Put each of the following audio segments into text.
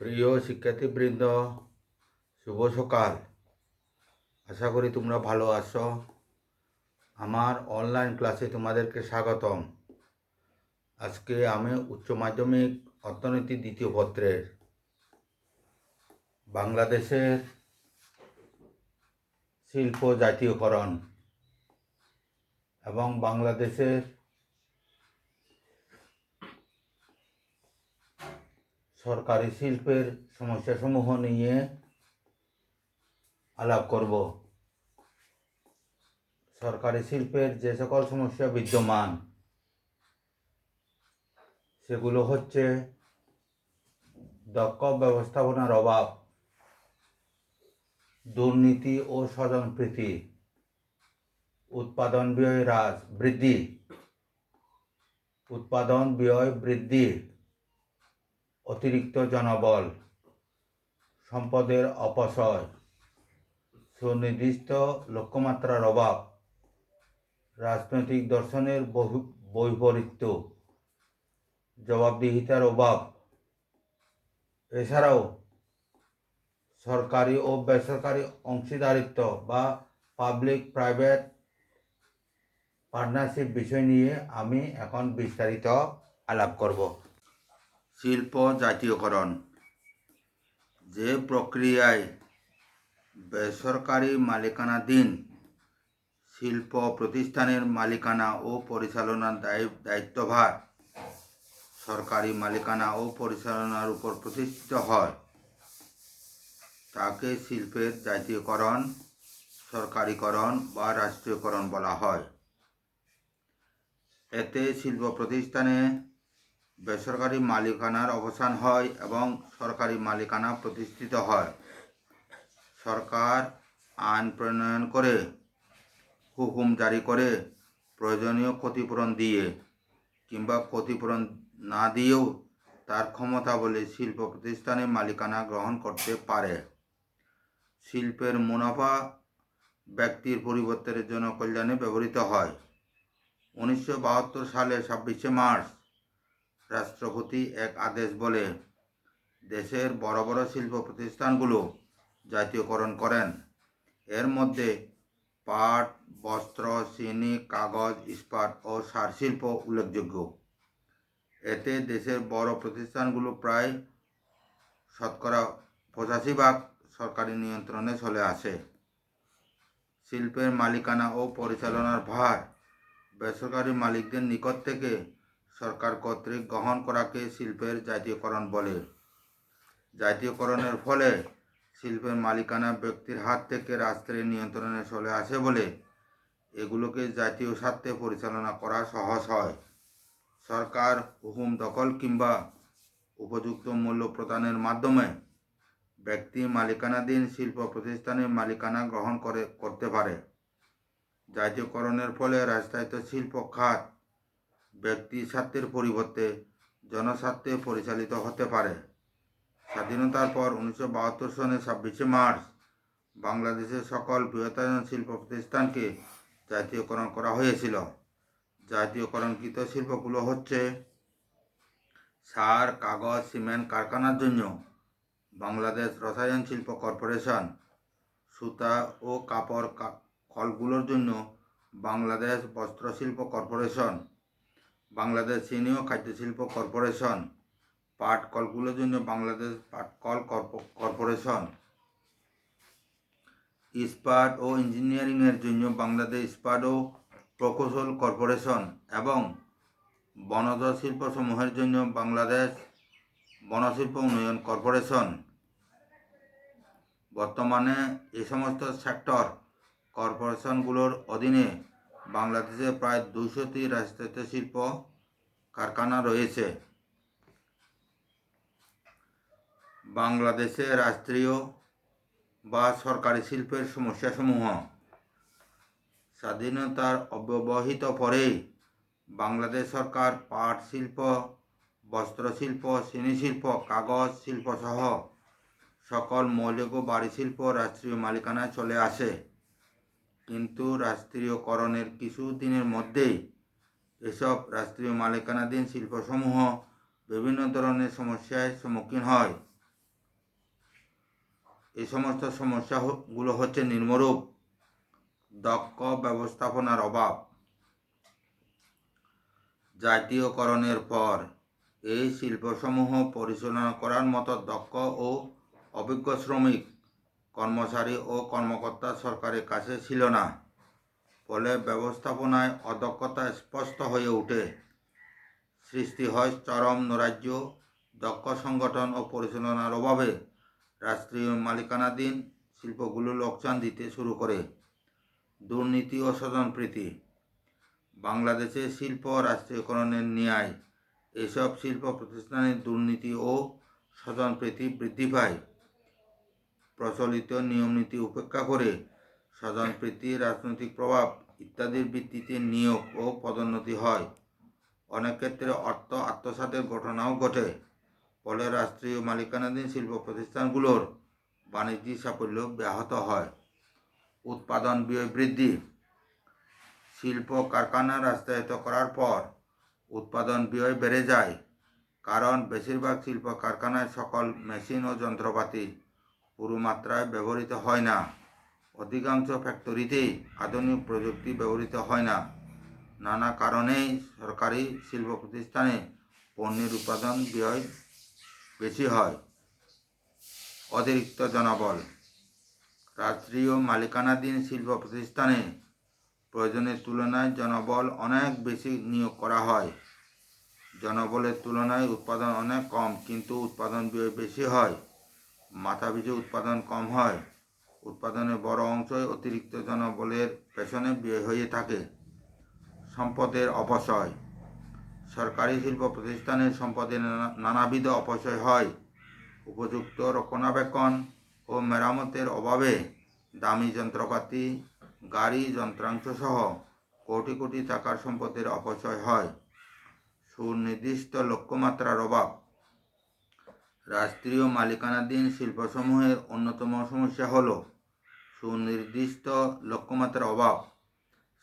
প্রিয় শিক্ষার্থীবৃন্দ, শুভ সকাল। আশা করি তোমরা ভালো আছো। আমার অনলাইন ক্লাসে তোমাদেরকে স্বাগতম। আজকে আমি উচ্চ মাধ্যমিক অর্থনীতি দ্বিতীয় পত্রের বাংলাদেশের শিল্প জাতীয়করণ এবং বাংলাদেশের সরকারি শিল্পের সমস্যাসমূহ নিয়ে আলাপ করব। সরকারি শিল্পের যে সকল সমস্যা বিদ্যমান সেগুলো হচ্ছে দক্ষ ব্যবস্থাপনার অভাব, দুর্নীতি ও স্বজনপ্রীতি, উৎপাদন ব্যয় বৃদ্ধি, অতিরিক্ত জনবল, সম্পদের অপচয়, সুনির্দিষ্ট লক্ষ্যমাত্রার অভাব, রাজনৈতিক দর্শনের বৈপরীত্য, জবাবদিহিতার অভাব। এছাড়াও সরকারি ও বেসরকারি অংশীদারিত্ব বা পাবলিক প্রাইভেট পার্টনারশিপ বিষয় নিয়ে আমি এখন বিস্তারিত আলাপ করব। শিল্প জাতীয়করণ যে প্রক্রিয়ায় বেসরকারি মালিকানাধীন শিল্প প্রতিষ্ঠানের মালিকানা ও পরিচালনার দায়িত্বভার সরকারি মালিকানা ও পরিচালনার উপর প্রতিষ্ঠিত হয় তাকে শিল্পের জাতীয়করণ, সরকারিকরণ বা রাষ্ট্রীয়করণ বলা হয়। এতে শিল্প প্রতিষ্ঠানে বেসরকারি মালিকানার অবসান হয় এবং সরকারি মালিকানা প্রতিষ্ঠিত হয়। সরকার আইন প্রণয়ন করে, হুকুম জারি করে, প্রয়োজনীয় ক্ষতিপূরণ দিয়ে কিংবা ক্ষতিপূরণ না দিয়েও তার ক্ষমতা বলে শিল্প প্রতিষ্ঠানে মালিকানা গ্রহণ করতে পারে। শিল্পের মুনাফা ব্যক্তির পরিবর্তনের জন্য কল্যাণে ব্যবহৃত হয়। 1972 সালে 26শে মার্চ রাষ্ট্রপতি এক আদেশ বলে দেশের বড় বড় শিল্প প্রতিষ্ঠানগুলো জাতীয়করণ করেন। এর মধ্যে পাট, বস্ত্র, চিনি, কাগজ, ইস্পাত ও সার শিল্প উল্লেখযোগ্য। এতে দেশের বড় প্রতিষ্ঠানগুলো প্রায় 85% সরকারি নিয়ন্ত্রণে চলে আসে। শিল্পের মালিকানা ও পরিচালনার ভার বেসরকারি মালিকদের নিকট থেকে সরকার কর্তৃক গ্রহণ করাকে শিল্পের জাতীয়করণ বলে। জাতীয়করণের ফলে শিল্পের মালিকানা ব্যক্তির হাত থেকে রাষ্ট্রের নিয়ন্ত্রণে চলে আসে বলে এগুলোকে জাতীয় স্বার্থে পরিচালনা করা সহজ হয়। সরকার হুকুম দখল কিংবা উপযুক্ত মূল্য প্রদানের মাধ্যমে ব্যক্তি মালিকানাধীন শিল্প প্রতিষ্ঠানের মালিকানা গ্রহণ করতে পারে। জাতীয়করণের ফলে রাষ্ট্রায়ত্ত শিল্প খাত ব্যক্তি স্বার্থের পরিবর্তে জনস্বার্থে পরিচালিত হতে পারে। স্বাধীনতার পর 1972 সনের 26শে মার্চ বাংলাদেশের সকল বৃহত্তম শিল্প প্রতিষ্ঠানকে জাতীয়করণ করা হয়েছিল। জাতীয়করণকৃত শিল্পগুলো হচ্ছে সার, কাগজ, সিমেন্ট কারখানার জন্য বাংলাদেশ রসায়ন শিল্প কর্পোরেশন, সুতা ও কাপড় কলগুলোর জন্য বাংলাদেশ বস্ত্র শিল্প কর্পোরেশন, বাংলাদেশ চিনি ও খাদ্য শিল্প কর্পোরেশন, পাট কলগুলোর জন্য বাংলাদেশ পাটকল কর্পোরেশন, ইস্পাত ও ইঞ্জিনিয়ারিংয়ের জন্য বাংলাদেশ ইস্পাত ও প্রকৌশল কর্পোরেশন এবং বনজ শিল্পসমূহের জন্য বাংলাদেশ বনশিল্প উন্নয়ন কর্পোরেশন। বর্তমানে এই সমস্ত সেক্টর কর্পোরেশনগুলোর অধীনে বাংলাদেশে প্রায় 200টি রাষ্ট্রায়ত্ত শিল্প কারখানা রয়েছে। বাংলাদেশে রাষ্ট্রীয় বা সরকারি শিল্পের সমস্যাসমূহ স্বাধীনতার অব্যবহিত পরেই বাংলাদেশ সরকার পাট শিল্প, বস্ত্র শিল্প, চিনি শিল্প, কাগজ শিল্প সহ সকল মৌলিক ও বাড়ি শিল্প রাষ্ট্রীয় মালিকানায় চলে আসে। কিন্তু রাষ্ট্রীয়করণের কিছু দিনের মধ্যেই এসব রাষ্ট্রীয় মালিকানাধীন শিল্পসমূহ বিভিন্ন ধরনের সমস্যার সম্মুখীন হয়। এই সমস্ত সমস্যাগুলো হচ্ছে নিম্নরূপ: দক্ষ ব্যবস্থাপনার অভাব। জাতীয়করণের পর এই শিল্পসমূহ পরিচালনা করার মতো দক্ষ ও অভিজ্ঞ শ্রমিক, কর্মচারী ও কর্মকর্তা সরকারের কাছে ছিল না। ফলে ব্যবস্থাপনায় অদক্ষতা স্পষ্ট হয়ে ওঠে। সৃষ্টি হয় চরম নৈরাজ্য। দক্ষ সংগঠন ও পরিচালনার অভাবে রাষ্ট্রীয় মালিকানাধীন শিল্পগুলো লোকসান দিতে শুরু করে। দুর্নীতি ও স্বজনপ্রীতি। বাংলাদেশে শিল্প রাষ্ট্রীয়করণের ন্যায় এসব শিল্প প্রতিষ্ঠানের দুর্নীতি ও স্বজনপ্রীতি বৃদ্ধি পায়। প্রচলিত নিয়মনীতি উপেক্ষা করে স্বজনপ্রীতি, রাজনৈতিক প্রভাব ইত্যাদির ভিত্তিতে নিয়োগ ও পদোন্নতি হয়। অনেক ক্ষেত্রে অর্থ আত্মসাতের ঘটনাও ঘটে। ফলে রাষ্ট্রীয় মালিকানাধীন শিল্প প্রতিষ্ঠানগুলোর বাণিজ্যিক সাফল্য ব্যাহত হয়। উৎপাদন ব্যয় বৃদ্ধি। শিল্প কারখানা রাষ্ট্রায়ত্ত করার পর উৎপাদন ব্যয় বেড়ে যায়, কারণ বেশিরভাগ শিল্প কারখানায় সকল মেশিন ও যন্ত্রপাতি পুরো মাত্রায় ব্যবহৃত হয় না। অধিকাংশ ফ্যাক্টরিতেই আধুনিক প্রযুক্তি ব্যবহৃত হয় না। নানা কারণেই সরকারি শিল্প প্রতিষ্ঠানে পণ্যের উৎপাদন ব্যয় বেশি হয়। অতিরিক্ত জনবল। রাষ্ট্রীয় মালিকানাধীন শিল্প প্রতিষ্ঠানে প্রয়োজনের তুলনায় জনবল অনেক বেশি নিয়োগ করা হয়। জনবলের তুলনায় উৎপাদন অনেক কম, কিন্তু উৎপাদন ব্যয় বেশি হয়। মাথাপিছু উৎপাদন কম হয়। উৎপাদনের বড় অংশই অতিরিক্ত জনবলের পেছনে ব্যয় হয়ে থাকে। সম্পদের অপচয়। সরকারি শিল্প প্রতিষ্ঠানের সম্পদের নানাবিধ অপচয় হয়। উপযুক্ত রক্ষণাবেক্ষণ ও মেরামতের অভাবে দামি যন্ত্রপাতি, গাড়ি, যন্ত্রাংশ সহ কোটি কোটি টাকার সম্পদের অপচয় হয়। সুনির্দিষ্ট লক্ষ্যমাত্রার অভাব। রাষ্ট্রীয় মালিকানাধীন শিল্পসমূহের অন্যতম সমস্যা হল সুনির্দিষ্ট লক্ষ্যমাত্রার অভাব।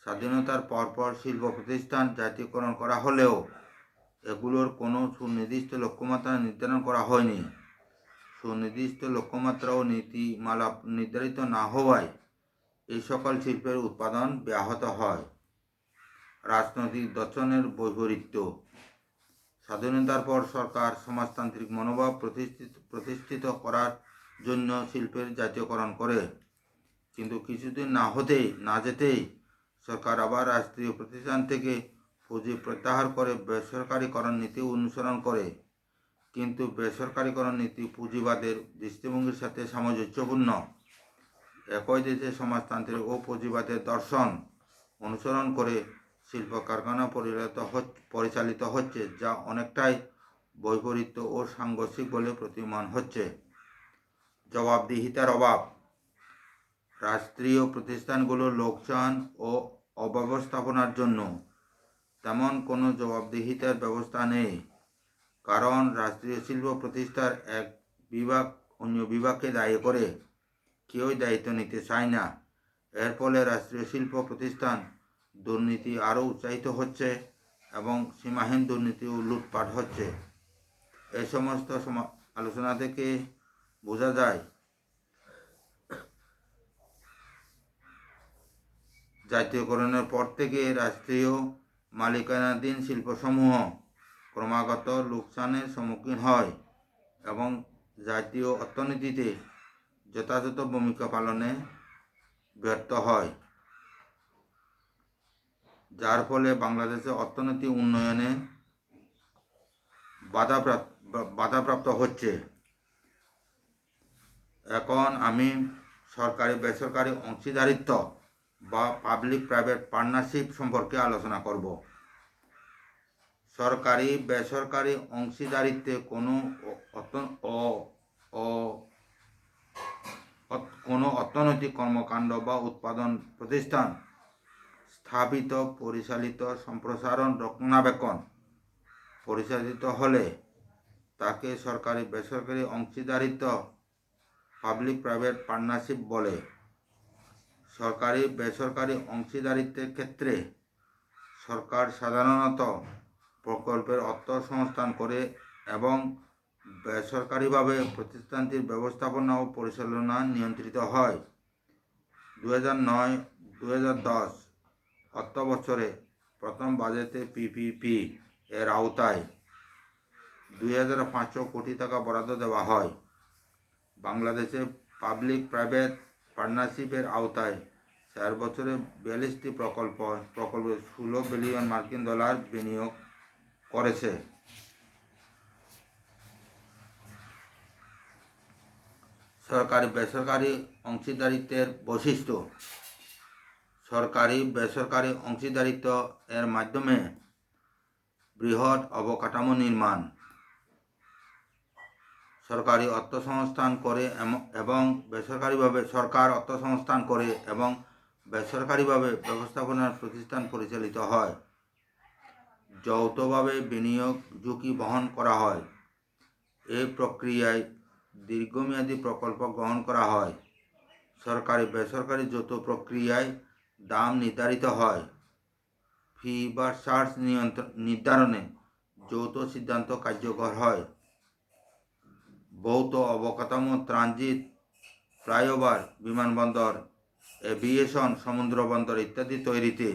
স্বাধীনতার পরপর শিল্প প্রতিষ্ঠান জাতীয়করণ করা হলেও এগুলোর কোনো সুনির্দিষ্ট লক্ষ্যমাত্রা নির্ধারণ করা হয়নি। সুনির্দিষ্ট লক্ষ্যমাত্রা ও নীতিমালা নির্ধারিত না হওয়ায় এই সকল শিল্পের উৎপাদন ব্যাহত হয়। রাজনৈতিক দর্শনের বৈপরীত্য। স্বাধীনতার পর সরকার সমাজতান্ত্রিক মনোভাব প্রতিষ্ঠিত করার জন্য শিল্পের জাতীয়করণ করে, কিন্তু কিছুদিন না যেতেই সরকার আবার রাষ্ট্রীয় প্রতিষ্ঠান থেকে পুঁজি প্রত্যাহার করে বেসরকারীকরণ নীতি অনুসরণ করে। কিন্তু বেসরকারীকরণ নীতি পুঁজিবাদের দৃষ্টিভঙ্গির সাথে সামঞ্জস্যপূর্ণ। একই দেশে সমাজতান্ত্রিক ও পুঁজিবাদের দর্শন অনুসরণ করে শিল্প কারখানা পরিচালিত হচ্ছে, যা অনেকটাই বৈপরীত্য ও সাংঘর্ষিক বলে প্রতীয়মান হচ্ছে। জবাবদিহিতার অভাব। রাষ্ট্রীয় প্রতিষ্ঠানগুলোর লোকসান ও অব্যবস্থাপনার জন্য তেমন কোনো জবাবদিহিতার ব্যবস্থা নেই, কারণ রাষ্ট্রীয় শিল্প প্রতিষ্ঠার এক বিভাগ অন্য বিভাগকে দায়ী করে কেউই দায়িত্ব নিতে চায় না। এর ফলে রাষ্ট্রীয় শিল্প প্রতিষ্ঠান দুর্নীতি আরও উৎসাহিত হচ্ছে এবং সীমাহীন দুর্নীতি ও লুটপাট হচ্ছে। এই সমস্ত আলোচনা থেকে বোঝা যায় জাতীয়করণের পর থেকে রাষ্ট্রীয় মালিকানাধীন শিল্পসমূহ ক্রমাগত লোকসানের সম্মুখীন হয় এবং জাতীয় অর্থনীতিতে যথাযথ ভূমিকা পালনে ব্যর্থ হয়, যার ফলে বাংলাদেশের অর্থনীতি উন্নয়নে বাধাপ্রাপ্ত হচ্ছে। এখন আমি সরকারি বেসরকারি অংশীদারিত্ব বা পাবলিক প্রাইভেট পার্টনারশিপ সম্পর্কে আলোচনা করব। সরকারি বেসরকারি অংশীদারিত্বে কোনো অর্থনৈতিক কর্মকাণ্ড বা উৎপাদন প্রতিষ্ঠান স্থাপিত, পরিচালিত, সম্প্রসারণ, রক্ষণাবেক্ষণ পরিচালিত হলে তাকে সরকারি বেসরকারি অংশীদারিত্ব পাবলিক প্রাইভেট পার্টনারশিপ বলে। সরকারি বেসরকারি অংশীদারিত্বের ক্ষেত্রে সরকার সাধারণত প্রকল্পের অর্থ সংস্থান করে এবং বেসরকারিভাবে প্রতিষ্ঠানটির ব্যবস্থাপনা ও পরিচালনা নিয়ন্ত্রিত হয়। 2009-2010 অর্থ বছরে প্রথম বাজেটে পিপিপি এর আওতায় 2500 কোটি টাকা বরাদ্দ দেওয়া হয়। বাংলাদেশে পাবলিক প্রাইভেট পার্টনারশিপের আওতায় 4 বছরে 42টি প্রকল্পে 16 বিলিয়ন মার্কিন ডলার বিনিয়োগ করেছে। সরকারি বেসরকারি অংশীদারিত্বের বৈশিষ্ট্য। সরকারি বেসরকারি অংশীদারিত্ব এর মাধ্যমে বৃহৎ অবকাঠামো নির্মাণ, সরকারি অর্থসংস্থান করে এবং বেসরকারিভাবে সরকার অর্থসংস্থান করে এবং বেসরকারিভাবে ব্যবস্থাপনার প্রতিষ্ঠান পরিচালিত হয়। যৌথভাবে বিনিয়োগ ঝুঁকি বহন করা হয়। এই প্রক্রিয়ায় দীর্ঘমেয়াদী প্রকল্প গ্রহণ করা হয়। সরকারি বেসরকারি যৌথ প্রক্রিয়ায় দাম নির্ধারিত হয়। ফি বা চার্জ নির্ধারণে যৌথ সিদ্ধান্ত কার্যকর হয়। ভৌত অবকাঠামো, ট্রানজিট, ফ্লাইওভার, বিমানবন্দর, এভিয়েশন, সমুদ্র বন্দর ইত্যাদি তৈরিতে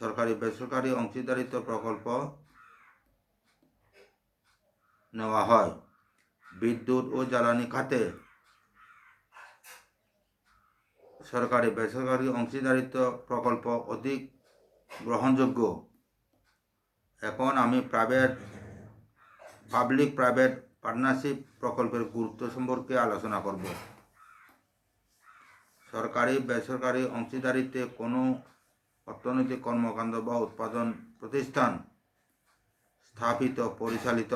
সরকারি বেসরকারি অংশীদারিত্ব প্রকল্প নেওয়া হয়। বিদ্যুৎ ও জ্বালানি খাতে সরকারি বেসরকারি অংশীদারিত্ব প্রকল্প অধিক গ্রহণযোগ্য। এখন আমি পাবলিক প্রাইভেট পার্টনারশিপ প্রকল্পের গুরুত্ব সম্পর্কে আলোচনা করব। সরকারি বেসরকারি অংশীদারিত্বে কোনো অর্থনৈতিক কর্মকাণ্ড বা উৎপাদন প্রতিষ্ঠান স্থাপিত, পরিচালিত,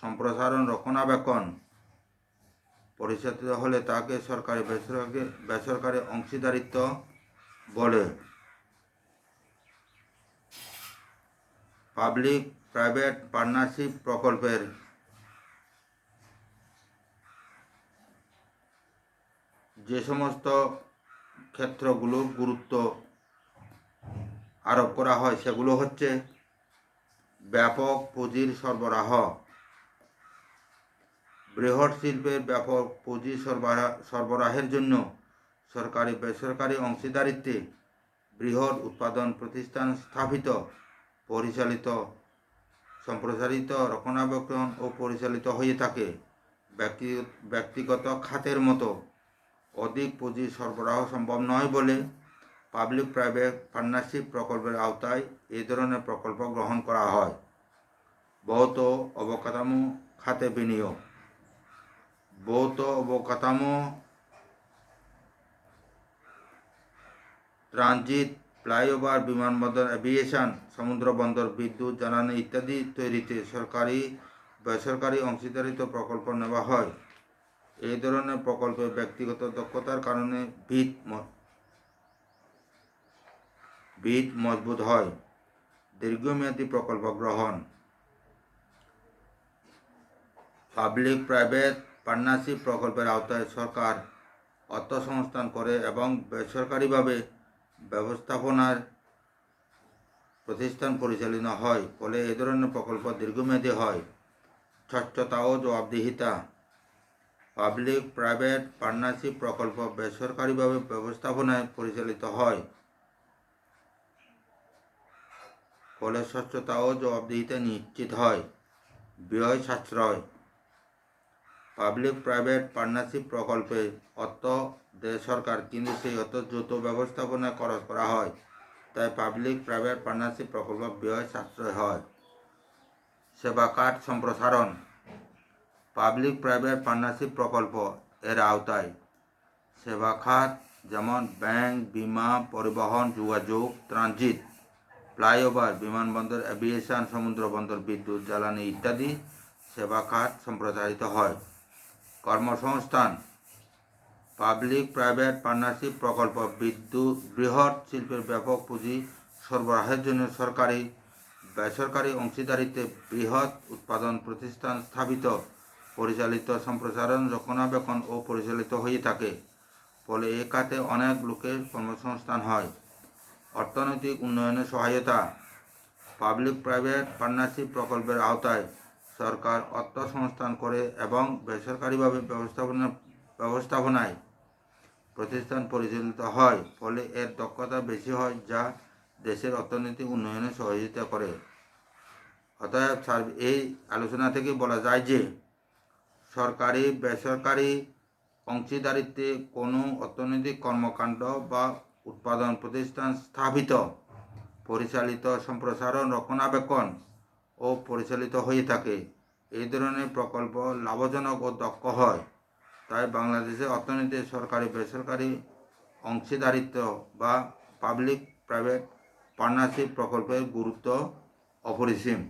সম্প্রসারণ, রক্ষণাবেক্ষণ পরিচালিত হলে তাকে সরকারি বেসরকারি অংশীদারিত্ব বলে। পাবলিক প্রাইভেট পার্টনারশিপ প্রকল্পের যে সমস্ত ক্ষেত্রগুলো গুরুত্ব আরোপ করা হয় সেগুলো হচ্ছে: ব্যাপক পুঁজির সরবরাহ। বৃহৎ শিল্পের ব্যাপক পুঁজি সরবরাহের জন্য সরকারি বেসরকারি অংশীদারিত্বে বৃহৎ উৎপাদন প্রতিষ্ঠান স্থাপিত, পরিচালিত, সম্প্রসারিত, রক্ষণাবেক্ষণ ও পরিচালিত হয়ে থাকে। ব্যক্তিগত খাতের মতো অধিক পুঁজি সরবরাহ সম্ভব নয় বলে পাবলিক প্রাইভেট পার্টনারশিপ প্রকল্পের আওতায় এই ধরনের প্রকল্প গ্রহণ করা হয়। ভৌত অবকাঠামো খাতে বিনিয়োগ। ভৌত অবকাঠামো, ট্রানজিট, ফ্লাইওভার, বিমানবন্দর, এভিয়েশন, সমুদ্র বন্দর, বিদ্যুৎ, জ্বালানি ইত্যাদি তৈরিতে সরকারি বেসরকারি অংশীদারিত্ব প্রকল্প নেওয়া হয়। এই ধরনের প্রকল্পে ব্যক্তিগত দক্ষতার কারণে ভিত মজবুত হয়। দীর্ঘমেয়াদী প্রকল্প গ্রহণ। পাবলিক প্রাইভেট পার্টনারশিপ প্রকল্পের আওতায় সরকার অর্থসংস্থান করে এবং বেসরকারিভাবে ব্যবস্থাপনার প্রতিষ্ঠান পরিচালিত হয়, ফলে এ ধরনের প্রকল্প দীর্ঘমেয়াদী হয়। স্বচ্ছতা ও জবাবদিহিতা। পাবলিক প্রাইভেট পার্টনারশিপ প্রকল্প বেসরকারিভাবে ব্যবস্থাপনায় পরিচালিত হয়, ফলে স্বচ্ছতা ও জবাবদিহিতা নিশ্চিত হয়। ব্যয় সাশ্রয়। পাবলিক প্রাইভেট পার্টনারশিপ প্রকল্পে অর্থ দেয় সরকার, কিন্তু সেই অর্থ যৌথ ব্যবস্থাপনায় খরচ করা হয়, তাই পাবলিক প্রাইভেট পার্টনারশিপ প্রকল্প ব্যয় সাশ্রয় হয়। সেবা খাত সম্প্রসারণ। পাবলিক প্রাইভেট পার্টনারশিপ প্রকল্প এর আওতায় সেবা খাত যেমন ব্যাংক, বিমা, পরিবহন, যোগাযোগ, ট্রানজিট, ফ্লাইওভার, বিমানবন্দর, এভিয়েশন, সমুদ্র বন্দর, বিদ্যুৎ, জ্বালানি ইত্যাদি সেবা খাত সম্প্রসারিত হয়। কর্মসংস্থান। পাবলিক প্রাইভেট পার্টনারশিপ প্রকল্প বৃহৎ শিল্পের ব্যাপক পুঁজি সরবরাহের জন্য সরকারি বেসরকারি অংশীদারিত্বে বৃহৎ উৎপাদন প্রতিষ্ঠান স্থাপিত, পরিচালিত, সম্প্রসারণ, রক্ষণাবেক্ষণ ও পরিচালিত হয়ে থাকে, ফলে এ খাতে অনেক লোকের কর্মসংস্থান হয়। অর্থনৈতিক উন্নয়নে সহায়তা। পাবলিক প্রাইভেট পার্টনারশিপ প্রকল্পের আওতায় সরকার অর্থ সংস্থান করে এবং বেসরকারিভাবে ব্যবস্থাপনায় প্রতিষ্ঠান পরিচালিত হয়, ফলে এর দক্ষতা বেশি হয়, যা দেশের অর্থনৈতিক উন্নয়নে সহযোগিতা করে। অতএব এই আলোচনা থেকে বলা যায় যে সরকারি বেসরকারি অংশীদারিত্বে কোনো অর্থনৈতিক কর্মকাণ্ড বা উৎপাদন প্রতিষ্ঠান স্থাপিত, পরিচালিত, সম্প্রসারণ, রক্ষণাবেক্ষণ ও পরিচালিত হয়ে থাকে। এই ধরনের প্রকল্প লাভজনক ও দক্ষ হয়। তাই বাংলাদেশের অর্থনীতিতে সরকারি বেসরকারি অংশীদারিত্ব বা পাবলিক প্রাইভেট পার্টনারশিপ প্রকল্পের গুরুত্ব অপরিসীম।